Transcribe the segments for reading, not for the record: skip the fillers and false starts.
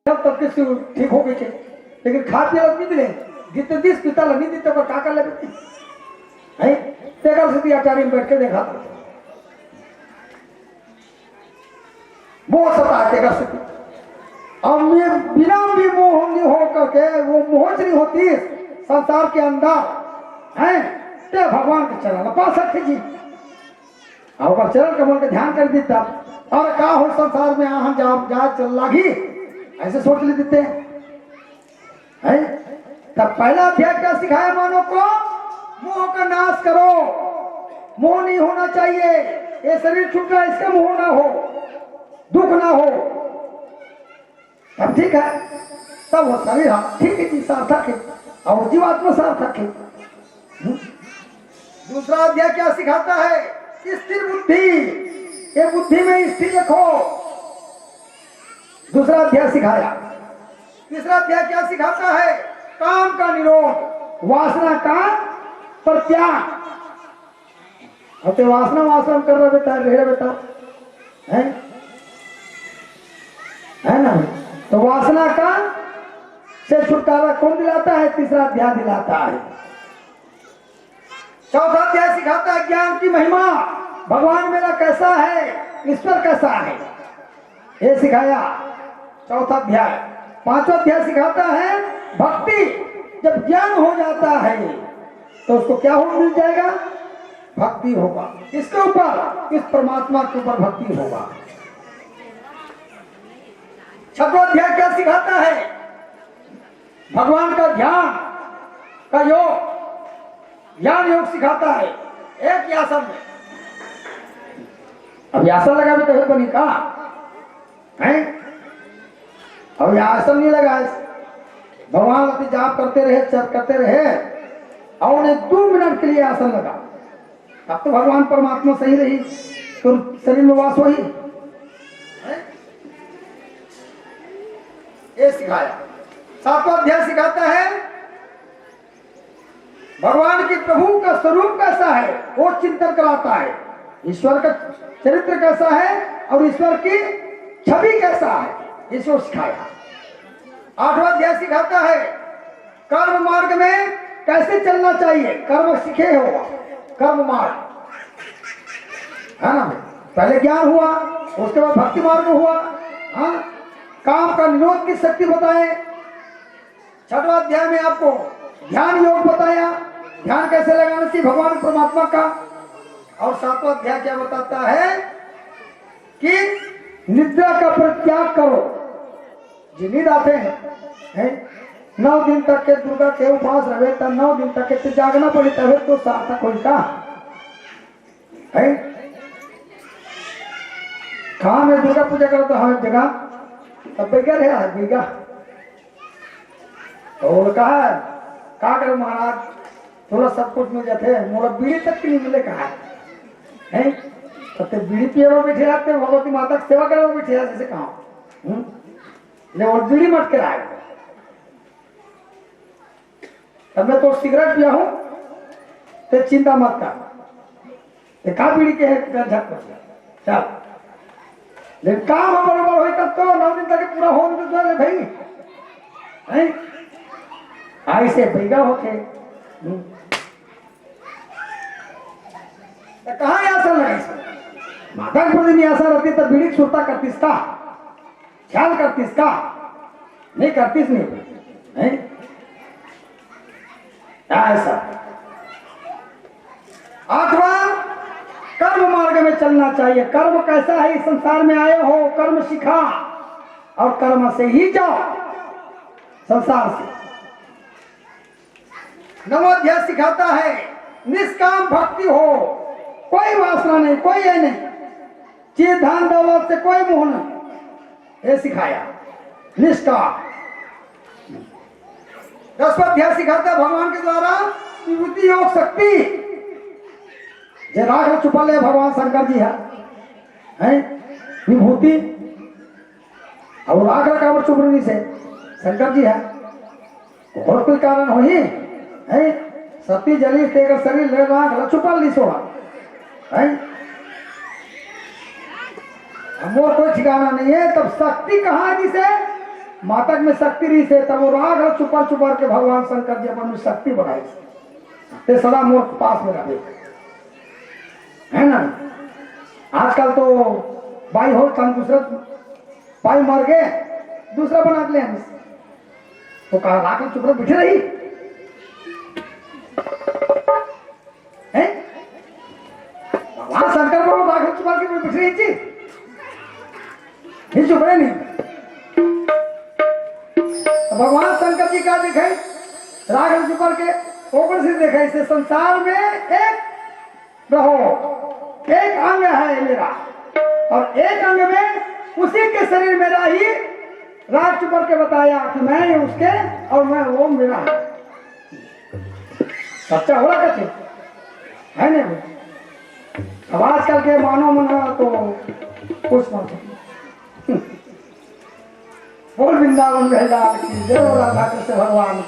तब किसी ठीक हो गई थे, लेकिन खा पिया नहीं दिले जितने 10 पिता नहीं देते पर का कर लगे है तेरा से अटारी में बैठ के देखा वो सता तेरा से अब मैं बिना भी मोह नहीं हो करके वो मोह नहीं होती संसार के अंदर है ते भगवान के चरण पा सकते जी और चरण कमल के ध्यान कर देता और का हो संसार में हम जा चल लागी ऐसे सोच ले देते हैं। तब पहला अध्याय क्या सिखाया मानव को? मोह का नाश करो, मोह नहीं होना चाहिए, ये शरीर छूट रहा इसका मोह ना हो, दुख ना हो, तब ठीक है, तब वो शरीर ठीक है जी सार्थक है और जीवात्मा सार्थक है। दूसरा अध्याय क्या सिखाता है? स्थिर बुद्धि, ये बुद्धि में स्थिर रखो, दूसरा अध्याय सिखाया। तीसरा अध्याय क्या सिखाता है? काम का निरोध, वासना का परित्याग। अब तो वासना कर रहा बेटा, रह बेटा है ना, तो वासना का से छुटकारा कौन दिलाता है? तीसरा अध्याय दिलाता है। चौथा अध्याय सिखाता है ज्ञान की महिमा, भगवान मेरा कैसा है, ईश्वर कैसा है, ये सिखाया चौथा अध्याय। पांचवा अध्याय सिखाता है भक्ति, जब ज्ञान हो जाता है तो उसको क्या हो मिल जाएगा? भक्ति होगा। किसके ऊपर? इस परमात्मा के ऊपर भक्ति होगा। छठवां अध्याय क्या सिखाता है? भगवान का ध्यान का योग, ज्ञान योग सिखाता है। एक आसन में अब आसन लगा भी तो बनी का है, अब आसन नहीं लगा, भगवान अपनी जाप करते रहे, चर्च करते रहे और उन्हें 2 मिनट के लिए आसन लगा, तब तो भगवान परमात्मा सही रही, तो शरीर में वास वही ये सिखाया। सातवां अध्याय सिखाता है भगवान की प्रभु का स्वरूप कैसा है, वो चिंतन कराता है। ईश्वर का चरित्र कैसा है और ईश्वर की छवि कैसा है, इसको सिखाया। आठवां अध्याय सिखाता है कर्म मार्ग में कैसे चलना चाहिए। कर्म सीखे हो, कर्म मार्ग है ना, पहले ज्ञान हुआ, उसके बाद भक्ति मार्ग हुआ। हाँ, काम का निरोध की शक्ति बताए। छठवां अध्याय में आपको ध्यान योग बताया, ध्यान कैसे लगाना चाहिए भगवान परमात्मा का। और सातवां अध्याय क्या बताता है कि निद्रा का परित्याग करो। जी नींद आते हैं 9 दिन तक के दुर्गा के उपवास रहे, तब 9 दिन तक के जागना पड़ी, तब तो सार्थक होई का है। कहाँ में दुर्गा पूजा करो तो हर जगह तब बेगा है बेगा, और कहा क्या करो महाराज, थोड़ा सब कुछ मिल जाते हैं, मोरा बीड़ी तक की नहीं मिले, कहा है तब बीड़ी पिए वो बैठे रहते, भगवती माता की सेवा करे वो बैठे रहते, जैसे कहा ले और बीड़ी मत कराए। तब मैं तो सिगरेट पिया हूं तो चिंता मत कर, का बीड़ी के है झट चल, लेकिन काम बराबर हो तब तो 9 दिन तक पूरा हो भाई ऐसे भैया होके कहा आसन लगा। माता के प्रति आसन रहती तो बीड़ी सुरता करतीस का, ख्याल करतीस का, नहीं करतीस नहीं ऐसा। आठवां कर्म मार्ग में चलना चाहिए। कर्म कैसा है, इस संसार में आए हो, कर्म सीखा और कर्म से ही जाओ संसार से। 9वां अध्याय सिखाता है निष्काम भक्ति हो, कोई वासना नहीं, कोई ये नहीं, चीज धन दौलत से कोई मोह नहीं, ये सिखाया निष्काम। 10वां अध्याय सिखाता है भगवान के द्वारा विभूति योग शक्ति। जे राग छुपा ले भगवान शंकर जी है विभूति, और राग रखा चुपड़ी से शंकर जी है, और कोई कारण हो ही है सती जली तेगर शरीर ले राग छुपा ली सोड़ा है। मोर कोई ठिकाना नहीं है। तब शक्ति कहाँ है जिसे मातक में शक्ति रही से, तब वो राग है छुपर छुपर के भगवान शंकर जी अपन में शक्ति बढ़ाई ते सदा मोर पास में रहे, है ना। आजकल तो भाई हो दूसरा भाई मर गए दूसरा बना ले, तो कहा राग चुप बिठे रही है। भगवान शंकर को राग चुपा के बिठ रही थी, चुप रहे नहीं। भगवान शंकर जी का दिखाई राग चुपर के ऊपर से देखा, इसे संसार में एक रहो, एक अंग है मेरा, और एक अंग में उसी के शरीर मेरा ही राग चुपर के बताया कि मैं उसके और मैं वो मेरा है। सच्चा हो रहा कैसे है ना। अब आजकल के मानो मना तो कुछ मत बोल वृंदावन बहलाल की जय, राधा कृष्ण भगवान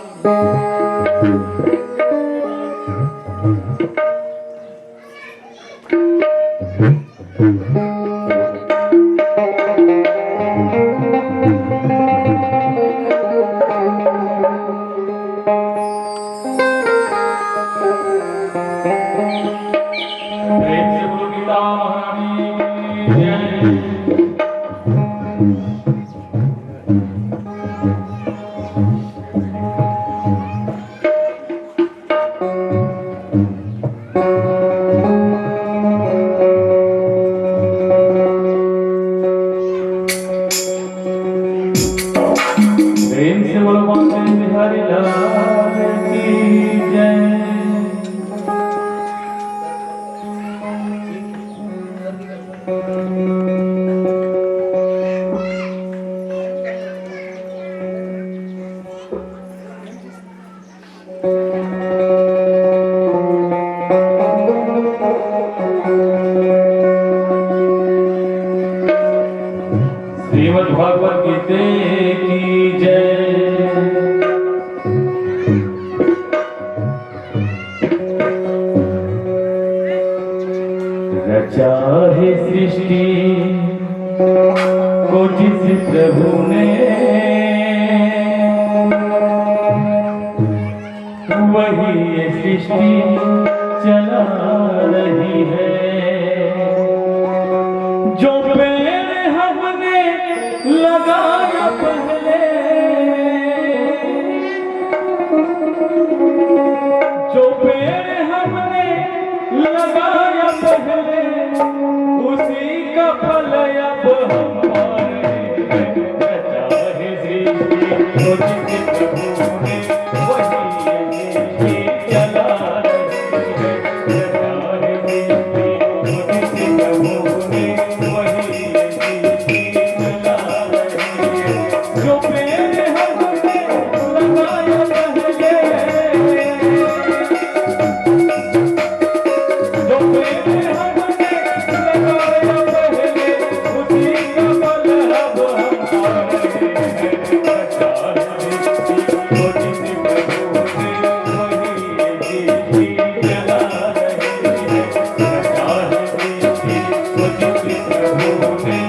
चाहे सृष्टि को जिस प्रभु ने, वही ये सृष्टि चला रही है। जो पेड़ हमने लगाया पहले, जो पेड़ हमने लगाया पहले, उसी का फल अब हमारे चाहे सृष्टि को जिस प्रभु ने, वही ये चला रही है। चाहे सृष्टि को जिस प्रभु ने, वही ये चला रही है। जो पेड़ हमने लगाया पहले, जो पेड़ हमने लगाया पहले, उसी का फल अब हमारे है। चाहे सृष्टि को जिस प्रभु ने, वही ये चला रही है। चाहे सृष्टि को जिस प्रभु ने,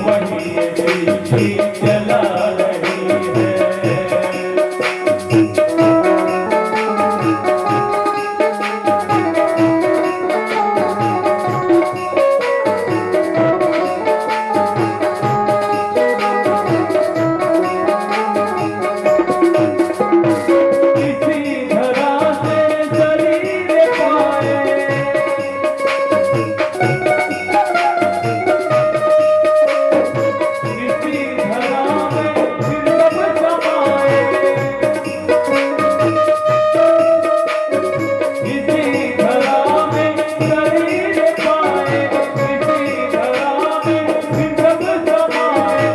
वही ये चला रही है। इसी धरा से शरीर पाए, इसी धरा में फिर सब समाए, इसी धरा में शरीर पाए, इसी धरा में फिर सब समाए।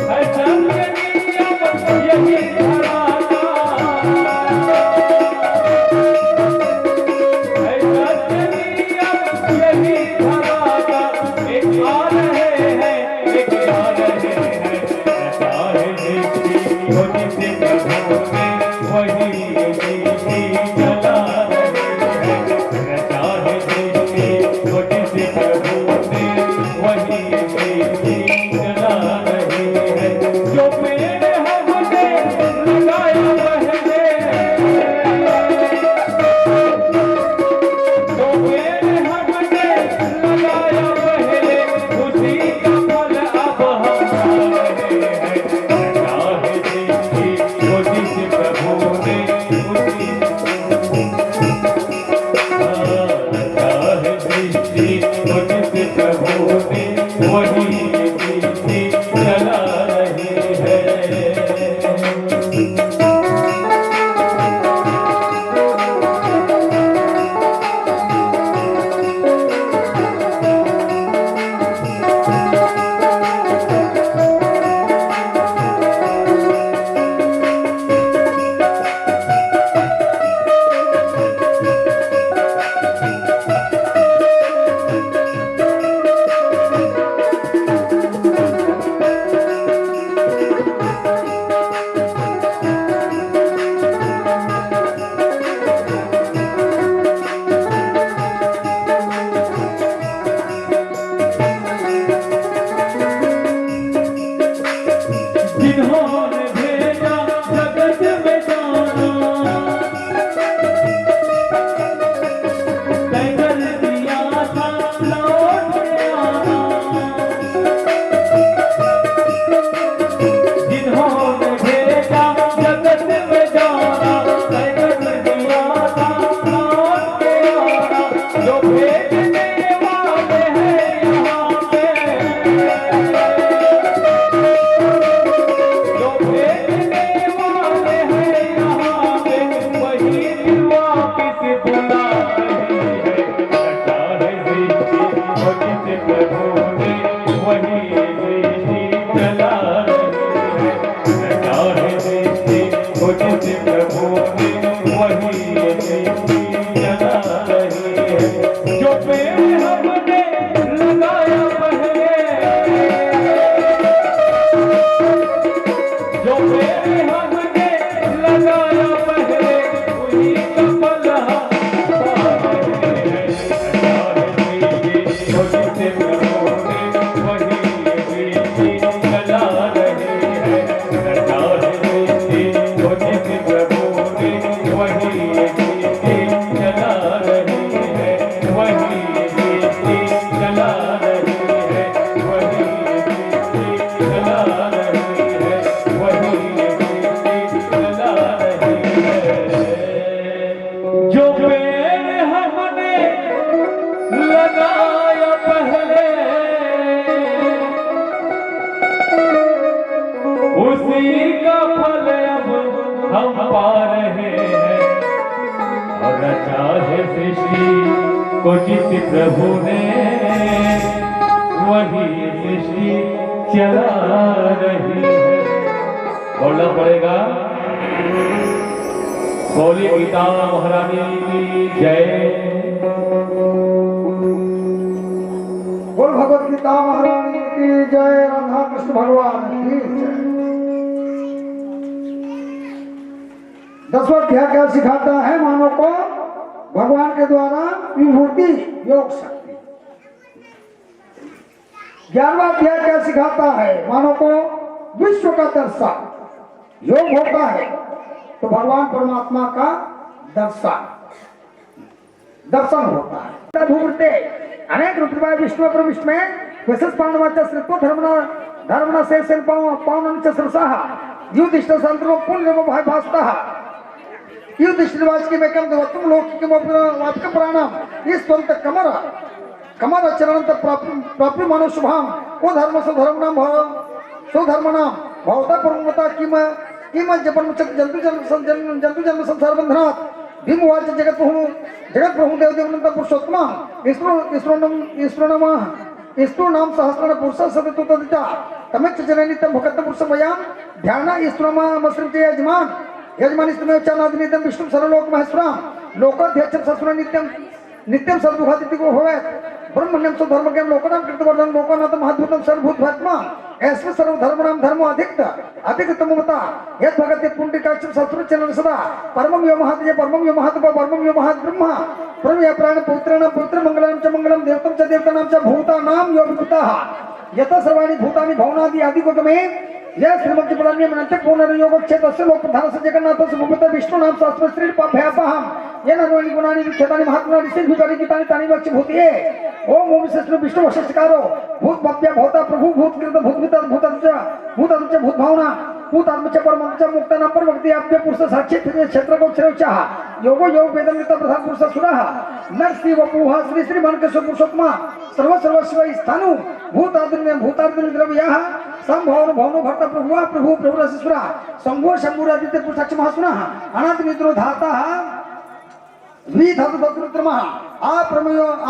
है संग नियम यही धरा का, है संग नियम यही धरा का। एक आ रहे हैं, एक आ रहे हैं। चाहे सृष्टि को जिस प्रभु ने, वही ये चला रही है। चाहे सृष्टि को जिस प्रभु ने, वही ये ने वही रीति चला रही है। जिन्होंने भेजा जगत में जाना, तय कर दिया था लौट के आना। जिन्होंने भेजा जगत में जाना, तय कर दिया था लौट के आना। जो भेजने वाले हैं यहाँ पे, जो भेजने वाले हैं यहाँ पे, वही वापिस बुला रही है। रचा है सृष्टि और जिस प्रभु ने वही सृष्टि चला रही है। रचा है सृष्टि और जिस प्रभु ने वही सृष्टि चला रही है। जो पेड़ हमने लगाया पहले, जो पेड़ हमने लगाया पहले, वही का फल जो पेड़ हमने लगाया पहले, उसी का फल अब हम पा रहे हैं। और रचा है सृष्टि को जिस प्रभु ने, वही सृष्टि चला रही है। बोलना पड़ेगा, बोली गीता महारानी की जय। बोल भगवत गीता महारानी की जय, राधा कृष्ण भगवान की जय। 10वां अध्याय क्या सिखाता है? मानव को भगवान के द्वारा विभूति योग शक्ति। 11वां अध्याय क्या सिखाता है? मानव को विश्व का दर्शन। योग होता है तो भगवान परमात्मा का दर्शन होता है। भूमते अनेक रूपवाय विष्णु प्रविष्ट में विशेष पांडवाचा श्रुत्व धर्मना से पावन सरसाह युधिष्ठिर संतरो पुण्य भाई भास्ता युधिष्ठिरवाच की मेकम देवत्तम लौकिक वापक प्राणम इस स्वंत कमर चरण प्राप्ति मनो शुभाम वो धर्म स्वधर्म नाम भवता परमता किम जंतु जन्म संसार बंधनात् भीमवाच जगत प्रभु देवदेव पुरुषोत्तम ईश्वर नाम सहस्रण पुरुष सदतु तदिता तमेच जननी तम भक्त पुरुष मयाम ध्यान ईश्वरमश्रित यजमान ईश्वरमेव चानादिनित्यं विष्णु सर्वलोक महेश्वरम लोकाध्यक्ष सस्वर नित्यम सर्वभूति को भवेत् ब्रह्मण्यम स्वधर्मज्ञान लोकनाम कृतवर्धन लोकनाथ महाद्भुतम सर्वभूतभात्मा ऐसे सर्वधर्मनाम धर्मो अधिकतमता यद भगत पुंडिकाक्ष शत्रु चरण सदा परमं यो महत् परमं यो महत् परमं यो महत् ब्रह्म परम या प्राण पवित्र मंगलम च मंगलम देवतम च देवतानाम च भूतानाम यो विभूताः यत सर्वाणि भूतानि भवनादि आदि गमे यह श्रीमद् पुराणे मनंत पुनर्योग क्षेत्रस्य लोक प्रधान से जगन्नाथस्य भूपते विष्णु नाम शास्त्र श्री पाभ्यापहम ये नर्वाणि गुणानि विख्यातानि महात्मानि सिद्धिकारि गीतानि तानि वक्ष भूतिये ओम ओम विष्णु विष्णु वशिष्ठकारो भूत भव्य भवता प्रभु भूत कृत भूत भूत भूत भूत भूत भावना भूतात्मच्या परमात्म्याच्या मुक्ताना परभक्ती आप्य पुरुष साक्षी क्षेत्र गोक्षरवचाः योगो योग वेदनिता प्रधान पुरुष सुराः नरसी वपुः श्री श्री मानकेश्वर पुरुषोत्तमा सर्व सर्व शिव स्थानु भूतार्जुन द्रव्याः संभवन भवनो भर्ता प्रभुः प्रभु प्रभुरसुरा शंभो शंभुरादित्य पुरुषाक्ष महासुनाः अनंत निद्रो धाताः द्विधातुतत्रुत्रमः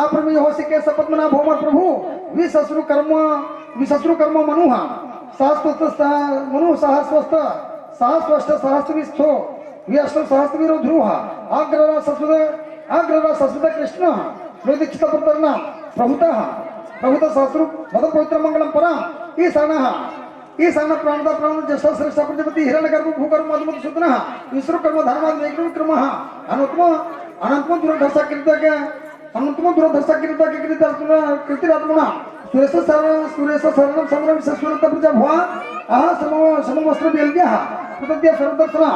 अप्रमेय होसिके सपत्मना भौमर प्रभु विसस्रु कर्म मनुः मनु सहस्वस्त सहस्विस्थो व्यस्त सहस्विरो ध्रुव अग्ररा ससुद कृष्ण लोदीक्षित प्रतर्णा प्रभुत सहस्रु मद पवित्र मंगलम परा ईशान प्राणदा प्राण ज्येष्ठ श्रेष्ठ प्रजापति हिरण्यगर्भ भूकर्म मधुमति सुदनः विश्वकर्म धर्माद वेक्रमः अनंतम दूरदर्शक कृतिरात्मना सुरेश शरणम समरम विश्वरत प्रजा भुआ समवस्त्र बेल्यः प्रतद्य सर्वदर्शना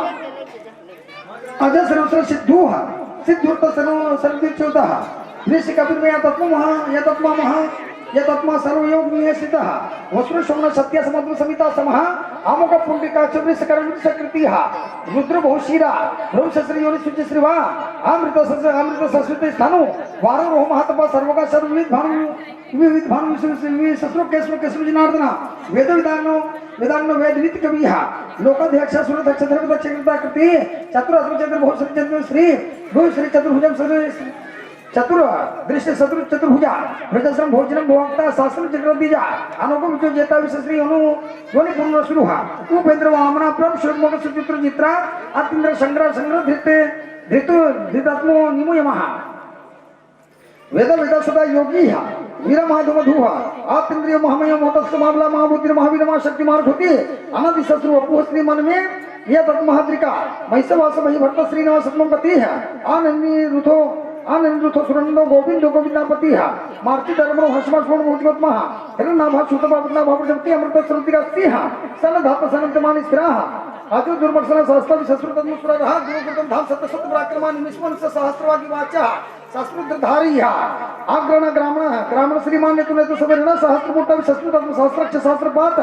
अजय सर्वस्व सिद्धूर्त सर्वदीक्षोतः ऋषि कपिलमया तत्त्मा सर्वयोग नियसितः वस्त्र श्रवण सत्य समुद्र समिता समः आमुख पुंडिकाक्ष वृषकरण कृतिः रुद्र बहुशीरा भ्रंशश्री योनि शुचि श्रीवा अमृत संस्कृति स्थानु वारो रोह महतपा सर्वगा सर्वविध भानु शत्रु केशव जनार्दन वेदांनो वेद नीति कविः लोकाध्यक्ष सुरदक्ष धर्मदक्ष कृति चतुर बहु श्री चतुर्भुजम चतुर दृष्टि चतुर्भुजा वृद्धश्रम भोजनम भोक्ता शास्त्र चक्रदीजा अनुगम जो जेता विश्री अनु योनि पूर्ण सुरुह उपेंद्र वामना प्रभ शुभमग सुचित्र चित्रा अतीन्द्र संग्रह धृतात्मो निमुयमः वेद सदा योगी वीर महाधुमधुः आतीन्द्रिय महामय मोहतस्थ मामला महाबुद्धि महावीर महाशक्ति मार्गोति अनधि शत्रु अपुह श्री मन में यह तत्महाद्रिका महिषवास मही भट्ट श्रीनिवास सत्मपति है आनंद सुरंदो गोविंदापति मार्ति धर्मो हर्षमास्मो भूतिगोत्मा हिरण्यनाभा सुतबाबुना भावजपति अमृत श्रुतिगस्ति सन धात सनंतमानि स्थिराः आजो दुर्मर्शन सहस्त्र विशस्रुतमुसुरः गुरुकृतं धाम सत्य पराक्रमानि निष्मन सहस्रवादी वाचा संस्कृतधारी आग्रहण ग्रामण श्रीमान नेतु सवेरण सहस्रमूर्त विशस्रुतम सहस्रक्ष सहस्रपात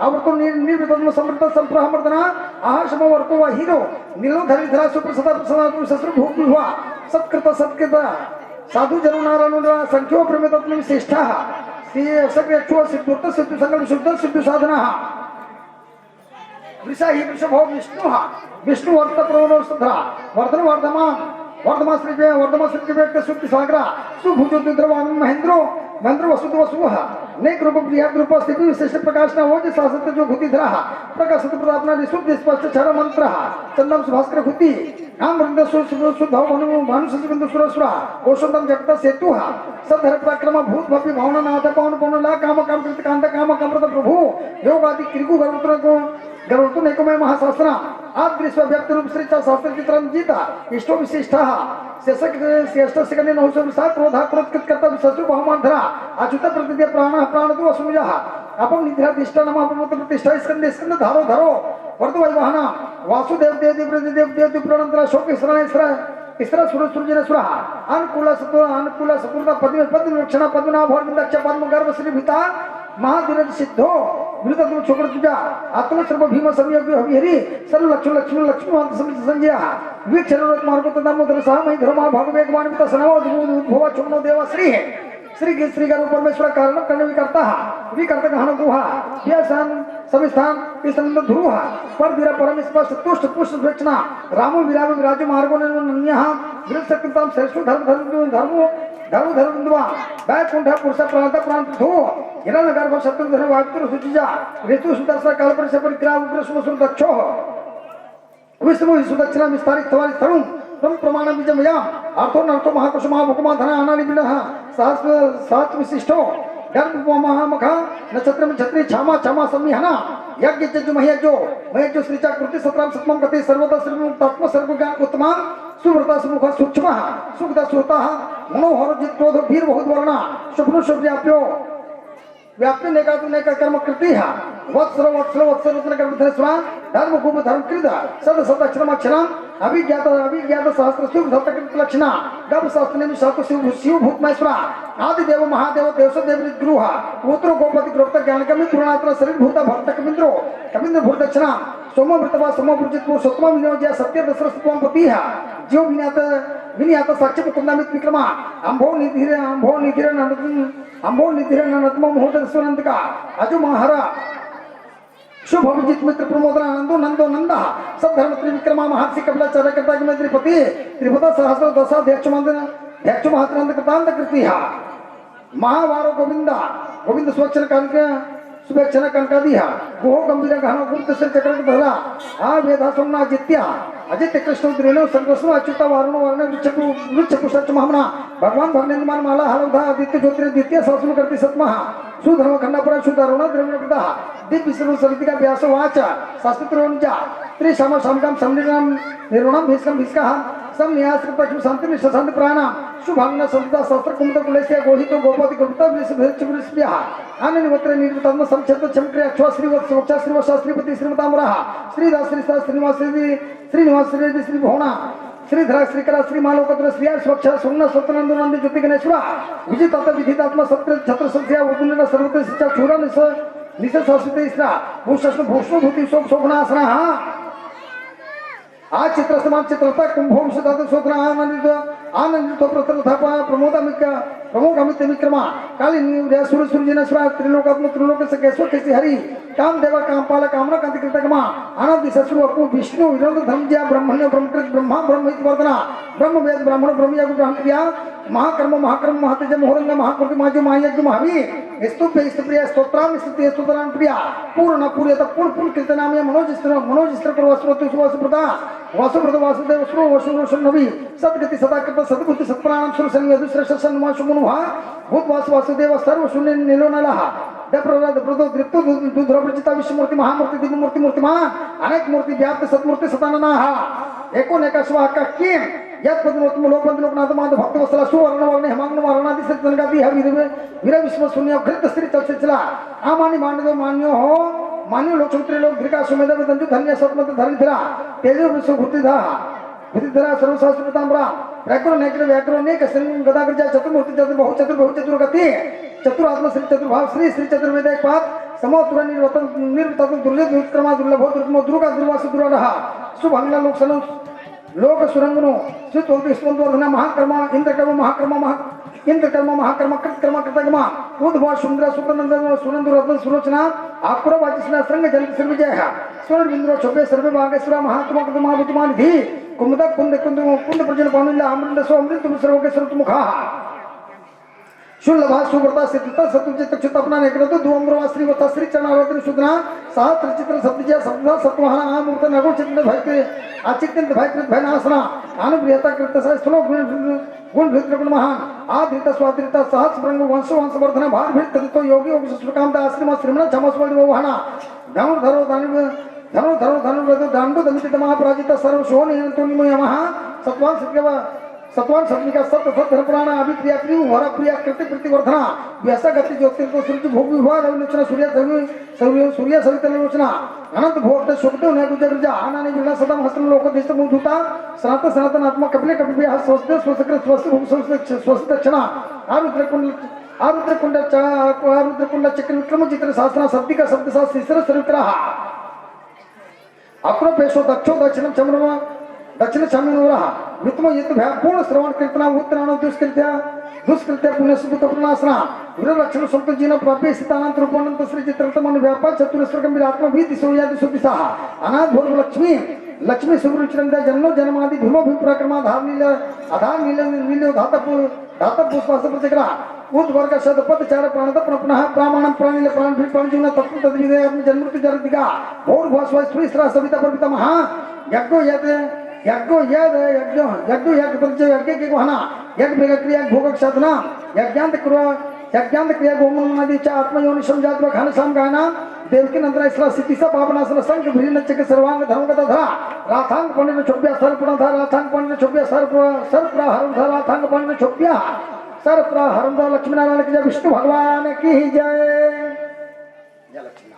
आवर्तो निर्वितम समृत संप्रहमर्दना आहाशम वर्तो वा हीरो नीलोधरीधरा सुप्रसदा प्रसदा विशस्रु भूभुवा सत्कृत साधु जनो नारायण संख्यो प्रमेतत्म विशिष्टः सक्रियक्षो सिद्धूर्त सिद्धु संगम शुद्ध सिद्धु साधनः वृषा ही वृषभो विष्णु वर्त प्रवणोस्तरा वर्धमान श्री व्यक्त सुक्ति सागरा सुभुजो द्रवान महेंद्र वसुः नेक रूप बृहद रूप स्थिति विशिष्ट प्रकाश न हो शासत जो घुति धरा प्रकाशित प्रतापना शुद्ध स्पष्ट क्षर मंत्र चंदम सुभास्कर घुति आम वृंद शुद्ध भानु सुरसुरा औषधम जगत सेतु सधर पराक्रम भूत भव्य भावना नाथ पवन पवन ला काम कृत कांत काम प्रभु योग आदि किरकु गर्वतु नेकमय महाशास्त्र आदृश्य व्यक्त रूप श्री शास्त्र चित्रं जीता इष्टो विशिष्टः श्रेष्ठ सेकंड नहुसम सा क्रोधा क्रोधकृतकर्ता विशस्त्रु बहुमान धरा अच्युत प्रतिद्य प्राणतो असुजः अपम निद्रा दिष्टा नमः प्रमोद प्रतिष्ठा स्कंद धारो वर्धु वैवाहना वासुदेव देव प्रणंतरा शोक इसरा सुरजन सुरा अनुकूल सपूर्ण पद्म लक्षण पद्मनाभ दक्ष पद्म गर्भ श्री भिता महाधीरज सिद्धो विरुद्ध छोकड़ तुझा आत्मसर्व भीम संयोग हरि सर्व लक्ष्मण संजय वीक्षण मार्ग दामोदर सह मई धर्मा भगवेगवान सनवोद्भव चुम्नो देव श्री गर्भ परमेश्वर कारण कर्ण विकर्ता गहन गुहा व्यासान सविस्थान ईश्वर ध्रुव परधीर परम स्पष्ट तुष्ट पुष्ट दक्षिणा रामो विराम विराजो मार्गो नन्यः विरुद्धकृतां श्रेष्ठ धर्म बैकुंठ पुरुष प्राण धो हिरण गर्भ शत्रुधन वाक्तुर सुचिजा ऋतु सुदर्शन कालपरिश परिक्राम उग्र दक्षो विष्णु सुदक्षिणा विस्तारित तरुण तम प्रमाण बीजमया अर्थो नर्थो महाकुश महाभुकुमा धन अनानि बिनः सहस्र विशिष्टो गर्भ महामखा नक्षत्र छत्री क्षमा समीहना यज्ञ जजु महेजो श्रीचा कृति सत्रम सत्मम गति सर्वदा तत्व सर्व ज्ञान उत्तम सुव्रता सुमुख सूक्ष्म सुखदा सुहता मनोहर जित्रोध वीर बहुत वर्णा शुभ्र शुभ्याप्यो व्याप्ति नेका कर्म कृति वत्सर रत्न कर्म स्वा धर्म खूब धर्म कृत सद अक्षरम अभिज्ञात सहस्र शुभ सप्तकृत लक्षण गभ शास्त्र शास्त्र शिव भूतमेश्वर आदि देव महादेव देवस देव गृह पुत्र गोपति गुप्त ज्ञान कमित्र शरीर भूत भक्त कमिंद्र भूत दक्षिण सोमवृतवा सोमवृजित सत्मा विनोज्य सत्य दशरथत्वं पतिः जीव विनियात साक्ष्य मुकुंदामित विक्रमा अंभो निधिर ननतम मुहूर्त सुनंदका अजु महारा शुभ अभिजित मित्र प्रमोदन नंदो नंदो नंदा सब धर्म त्रिविक्रमा महर्षि कपिला चरकर्ता के त्रिपति त्रिपदा सहस्र दशा ध्यक्ष महात्रंद कृतांत कृतिः महावारो गोविंद सुभक्षण कनकादिह गुहो गंभीर घन गुप्त श्री चक्र धरा आ वेदा सोमना अजित्य कृष्ण द्रेणु संकृष्ण अच्युत वारुण वर्ण वृक्ष पुष्ट महामना भगवान भगनेन्द्रमान माला हलवधा आदित्य ज्योतिर द्वितीय सहस्र करती सत्मः सुधर्म खंडापुर सुधरुण द्रविणप्रदा दिव्य विष्णु सरितिका व्यास वाच शास्त्रोनिजा त्रिशाम शामकाम समनिर्णम निर्वणम भीष्कः सम न्यासकृत शांति निशांति प्राणाम शुभांगना संस्था शस्त्र कुमुद कुलेस्य गोहितो गोपति गुप्ता विष्णुभ्यः आननिवत्र निर्वतम संक्षेत्र चमक्रिय अक्षवा श्रीवत्स वक्षा श्रीवशा श्रीपति श्रीमतामरः श्रीदास श्रीसा श्रीनिवास श्रीनिवास श्री भोणा श्रीधरा श्रीकला श्रीमालोकत्र श्रिया स्वच्छ सुन्न स्वतनंद नंदी ज्योति गणेश्वरा विजितात्म विधितात्मा सत्र छत्र संख्या उद्दंड सर्वत्र शिक्षा चूरा निश शाश्वत इसरा भूषण भूति शोभनासना आ चित्र समान चित्रता कुंभों से दादा सोत्र आनंदित प्रथम प्रमोद विक्रमा काली सूर्य त्रिलोकात्म त्रिलोक से केशव केसी हरि काम देवा कामपाल कामना कांति कृतकमा आनंद ससुर अपु विष्णु विनोद धर्मज्ञा ब्रह्मण्य ब्रह्मकृत ब्रह्मा ब्रह्म वर्धना ब्रह्म वेद ब्राह्मण ब्रह्मया ब्रह्मक्रिया महाकर्म महातेज मोहरंग महाकृति माजु महायज्ञ महावीर स्तुप्य स्तुप्रिय स्तोत्राम स्तुति स्तोत्रान प्रिया पूर्ण पूर्यत पूर्ण कीर्तनामय मनोजिस्त्र कर वसुप्रदा वासुप्रद वासुदेव सुरो वसुरोशन नवी सद्गति सदाकृत सद्बुद्धि सत्प्राणम सुरसन यदुश्रेष्ठ सन्मा सुमनुहा भूत वासुदेव सर्व शून्य निलोनलः दप्रद प्रदो दृप्तो दुध्रप्रचिता विश्वमूर्ति महामूर्ति दिव्यमूर्ति मूर्तिमान अनेक मूर्ति व्याप्त सत्मूर्ति सताननाः एकोनेकस्वाः किम यत् पद्मोत्तम लोकनाथ माधव भक्त वत्सला सुवर्ण वर्ण हेमांग वर्णादि से तनगादि है वीर विश्व शून्य घृत स्त्री चलचला आमानि मान्यो मान्यो लोक सूत्र लोक घृका सुमेध दंजु धन्य सत्मत धरिधरा तेजो विश्व भूतिधा सर्वशास्त्रताम्रा व्याकरण व्याकरण नेक श्री गदाग्रजा चतुर्मूर्ति चतुर्बाहु चतुर्गति चतुरात्म श्री चतुर्भाव श्री चतुर्वेद एक पाद समोत्तर निर्वतन दुर्जय दुष्क्रमा दुर्लभो दुर्गमो दुर्गा दुर्वास दुराडः शुभंगला लोक सुरंगनो सुवर्धना इंद्रकर्म महाकर्म कृतकर्म कृतकर्म उद्भव सुंदर सुनंद रत्न सुलोचना आकुर वाचिस्ना संग जल सर्वजय स्वर्ण बिंदु शोभे सर्वे भागेश्वर महात्मा महाभूतमान धी कुमुद कुंद कुंद कुंद प्रजन पानुल्य अमृत सो अमृत सर्वोकेश्वर मुखा शुल्लभा सुव्रता सिद्धता सतुचित क्षुतपना नेक्रतु दुअम्रवा श्रीवता श्री चरणारत्न सुदना सहस्त्र चित्र सप्तजय सप्तदा सत्वहना आमूर्त नगो चित्त भयते आचित्त भयकृत भयनाशना अनुप्रियता कृत सनो गुण गुण महान आधृत स्वाधृत सहस्र ब्रह्म वंश वर्धना भार भीत तो योगी योग सुकामता आश्रम श्रीमण क्षमस्वर्ण वहना धनुर्धरो दांडो दमित महापराजित सर्व शोन यमः सत्वान सत्विका सत्य सत्य प्राण अभिक्रिया क्रिय वरा प्रिया कृति प्रतिवर्धना व्यासा गति ज्योतिर्को सूर्य भोग विवाह रविलोचना सूर्य सवित लोचना अनंत भोग सुखदेव नैकुजा आनानि विना सदा हस्त लोक देश मुधुता सनातन आत्मा कपिले कपिले स्वस्ते स्वसकृत स्वस्त दक्षिणा आरुद्र कुंड चक्र विक्रम चित्र शास्त्र शब्दिका शब्द शिशिर सरित्रा अक्रोपेशो दक्षो दक्षिण शामिनोरः वित्तम यत् पूर्ण श्रवण कीर्तना उत्तराण दुष्कृत्य पुण्य सुख प्रणासना वीरलक्षण संत जीन प्राप्य स्थितानंत रूपानंत श्री चित्रतमन व्यापार चतुरस्वर गंभीर आत्मा भीति सोयादि सुपिसाः अनाथ भोग लक्ष्मी सुरुचिरंग जन्नो जन्मादि भीमो भीमपराक्रमा आधार नील धातप पुष्पास प्रतिग्रह उद्वर्ग शब्द पद चार प्राणत पुनः प्रामाणम प्राणिल प्राण भी प्राण जीवन तत्व तद्विदे अपने जन्मृत जरदिगा भोर भस्व स्त्री स्रा सविता परपिता महा यज्ञो यज्ञ वहना यज्ञ क्रिया भोग साधना यज्ञांत क्रिया गोमनादि च आत्मयोनि संजात घनश्याम गायना देवकी नंदना इसरा सितिसा पापनासन संग भिन्न चक सर्वांग धर्मगत धरा राथांग पंडित छोप्या सर्पण धरा राथांग पंडित छोप्या सर्परा हरम धरा राथांग पंडित छोप्या सर्परा हरम धरा लक्ष्मी नारायण की जय विष्णु भगवान की जय जय लक्ष्मी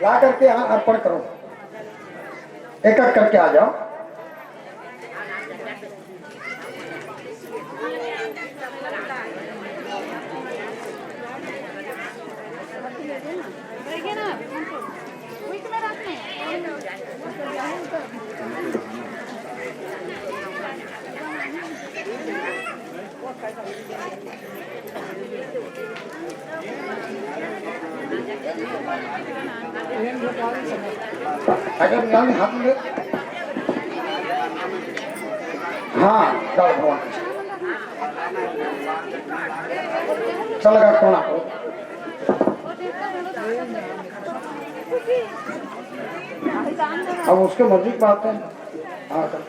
ला करके यहाँ अर्पण करो, एक एक करके आ जाओ। अगर यहाँ हाथ में हाँ चल भगवान चल लगा कोना को अब उसके मर्जी की बात है। हाँ चल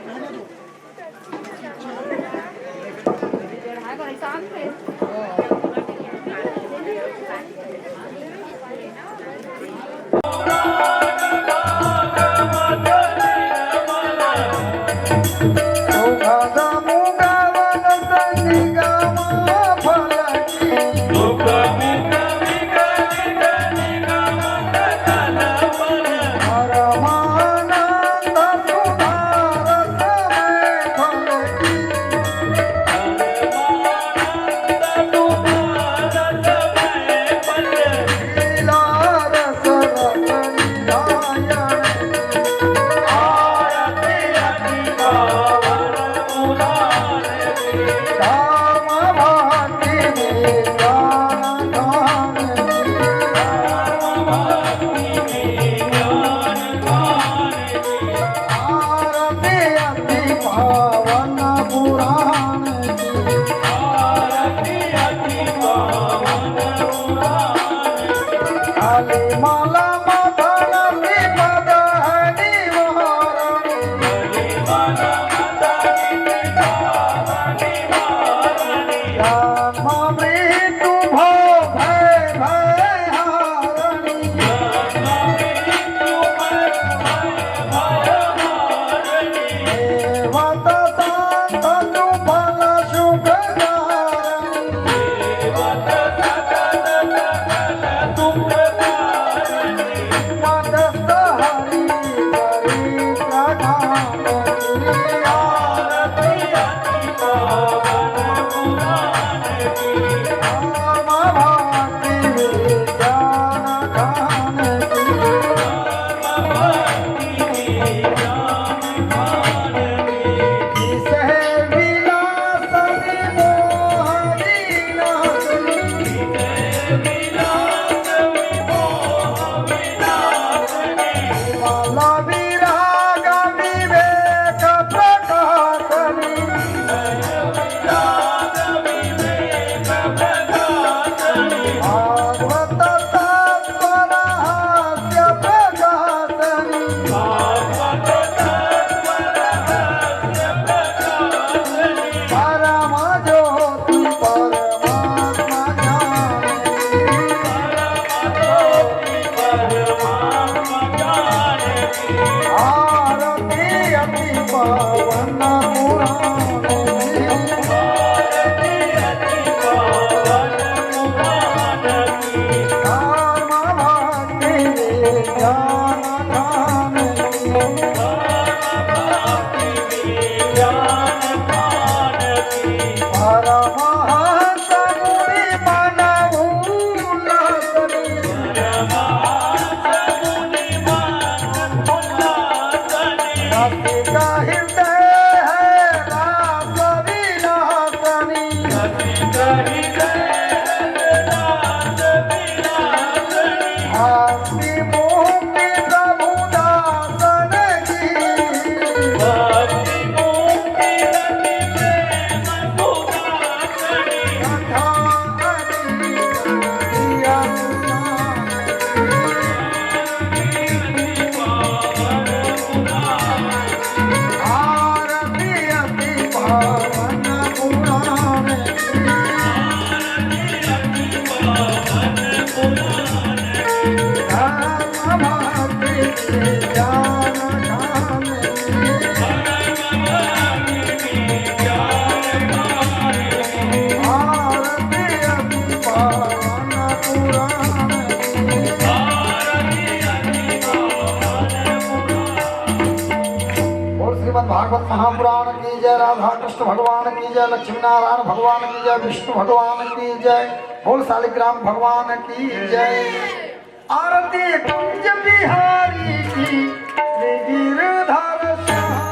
राधा कृष्ण भगवान की जय, लक्ष्मी नारायण भगवान की जय, विष्णु भगवान की जय, बोल शालिग्राम भगवान की जय। आरती कुंज बिहारी की गिरधर श्याम।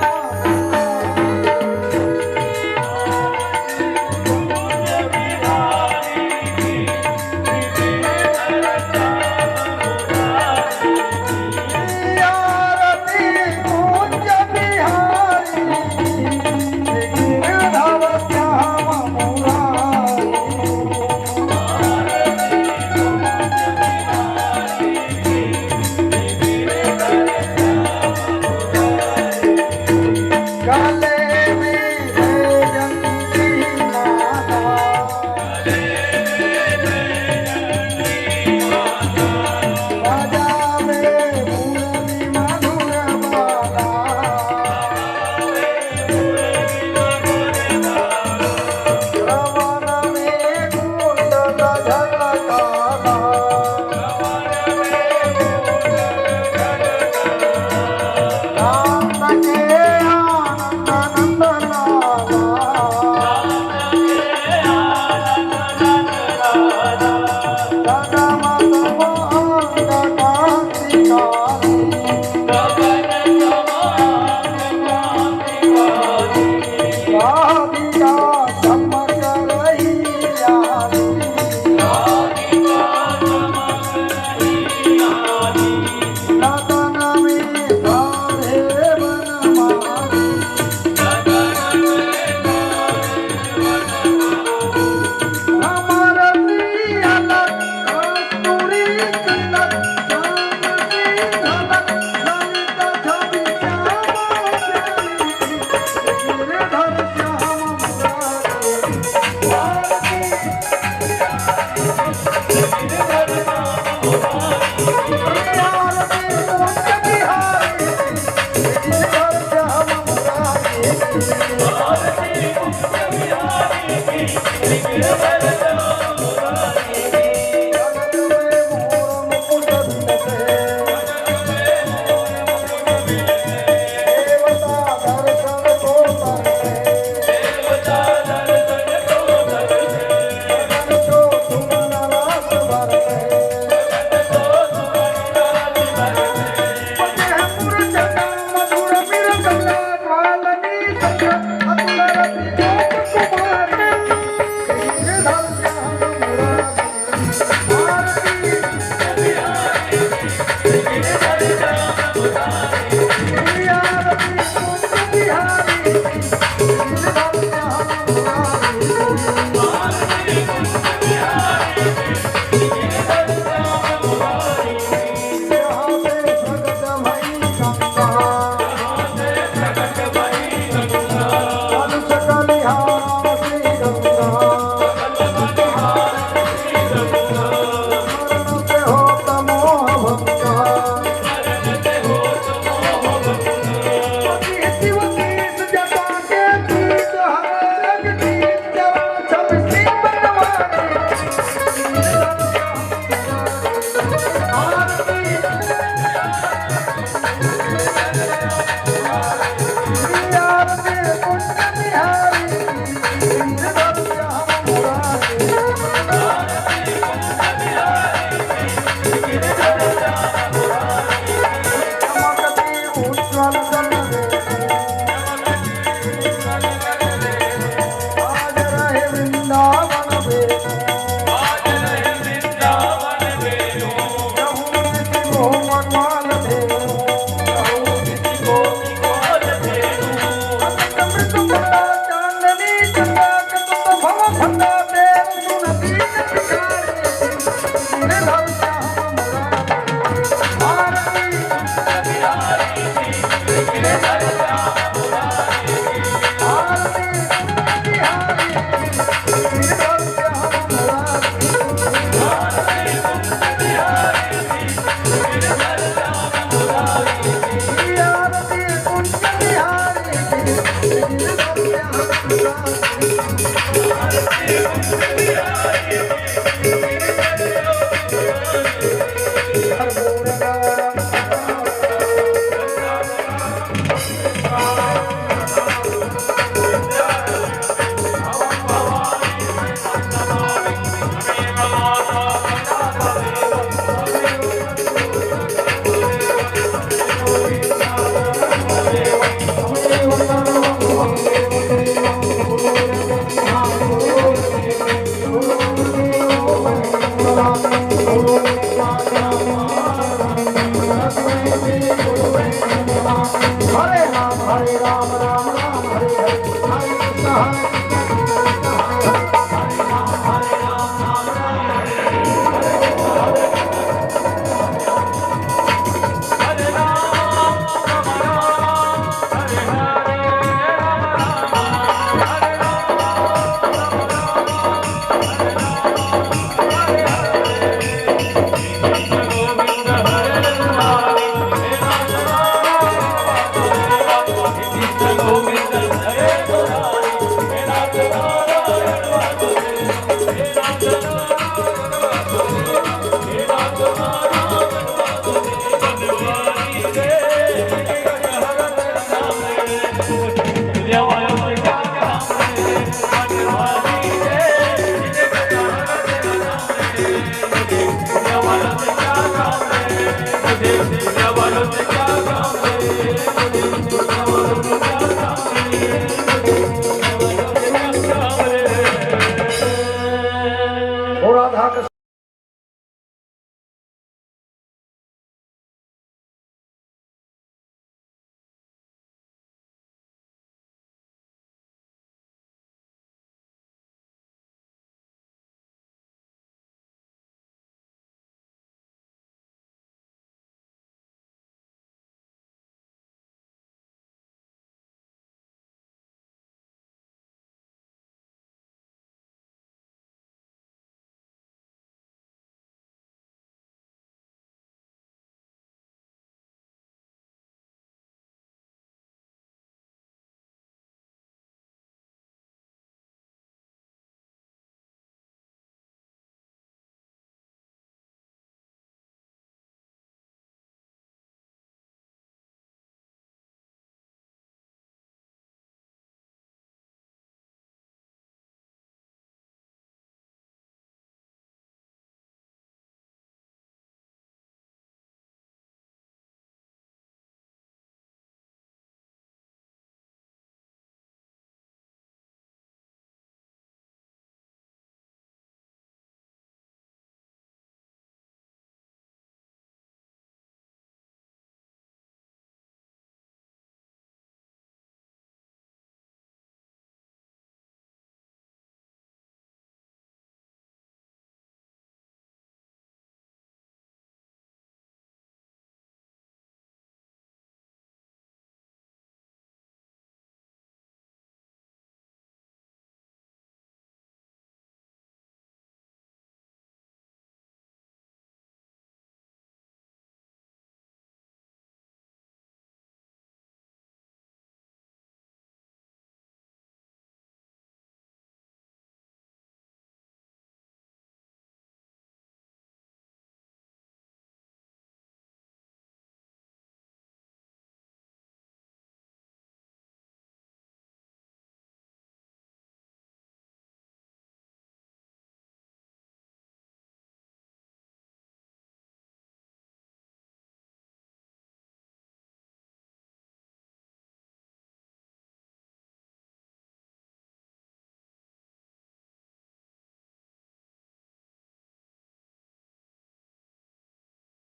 आरती